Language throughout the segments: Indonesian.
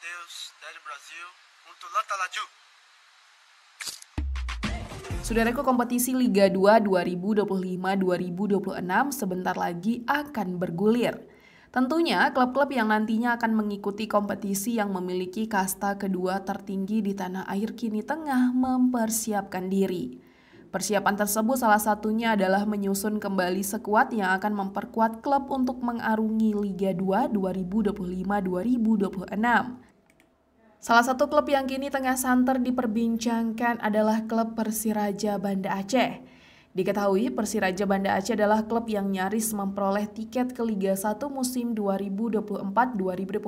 Matheus dari Brasil untuk Lata Laju. Saudaraku, kompetisi Liga 2 2025-2026 sebentar lagi akan bergulir. Tentunya klub-klub yang nantinya akan mengikuti kompetisi yang memiliki kasta kedua tertinggi di tanah air kini tengah mempersiapkan diri. Persiapan tersebut salah satunya adalah menyusun kembali skuad yang akan memperkuat klub untuk mengarungi Liga 2 2025-2026. Salah satu klub yang kini tengah santer diperbincangkan adalah klub Persiraja Banda Aceh. Diketahui Persiraja Banda Aceh adalah klub yang nyaris memperoleh tiket ke Liga 1 musim 2024-2025.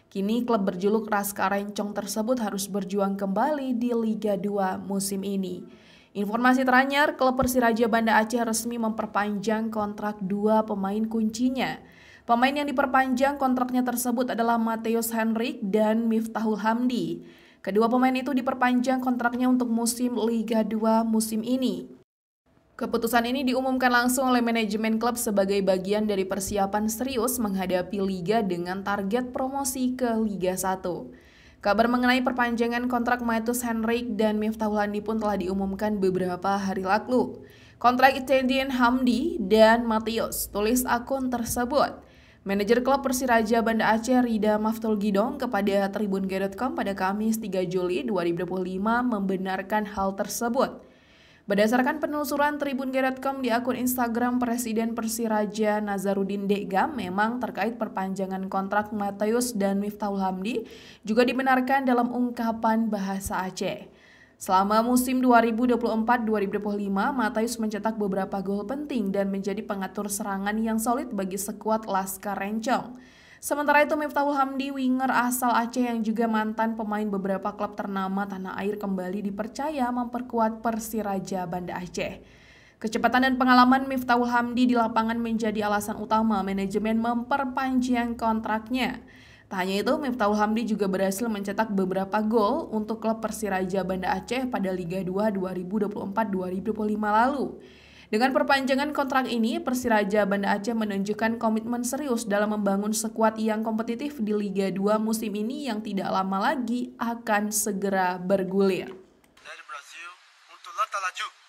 Kini klub berjuluk Raska Rencong tersebut harus berjuang kembali di Liga 2 musim ini. Informasi teranyar, klub Persiraja Banda Aceh resmi memperpanjang kontrak dua pemain kuncinya. Pemain yang diperpanjang kontraknya tersebut adalah Matheus Henrique dan Miftahul Hamdi. Kedua pemain itu diperpanjang kontraknya untuk musim Liga 2 musim ini. Keputusan ini diumumkan langsung oleh manajemen klub sebagai bagian dari persiapan serius menghadapi Liga dengan target promosi ke Liga 1. Kabar mengenai perpanjangan kontrak Matheus Henrique dan Miftahul Hamdi pun telah diumumkan beberapa hari lalu. Kontrak Etienne Hamdi dan Matheus, tulis akun tersebut. Manajer klub Persiraja Banda Aceh Rida Maftul Gidong kepada tribun.g.com pada Kamis 3 Juli 2025 membenarkan hal tersebut. Berdasarkan penelusuran tribun.g.com di akun Instagram Presiden Persiraja Nazarudin Degam, memang terkait perpanjangan kontrak Matheus dan Miftahul Hamdi juga dibenarkan dalam ungkapan bahasa Aceh. Selama musim 2024-2025, Matheus mencetak beberapa gol penting dan menjadi pengatur serangan yang solid bagi skuad Laskar Rencong. Sementara itu, Miftahul Hamdi, winger asal Aceh yang juga mantan pemain beberapa klub ternama tanah air, kembali dipercaya memperkuat Persiraja Banda Aceh. Kecepatan dan pengalaman Miftahul Hamdi di lapangan menjadi alasan utama manajemen memperpanjang kontraknya. Tak hanya itu, Miftahul Hamdi juga berhasil mencetak beberapa gol untuk klub Persiraja Banda Aceh pada Liga 2 2024-2025 lalu. Dengan perpanjangan kontrak ini, Persiraja Banda Aceh menunjukkan komitmen serius dalam membangun skuad yang kompetitif di Liga 2 musim ini yang tidak lama lagi akan segera bergulir. Dari Brasil untuk Lata Laju.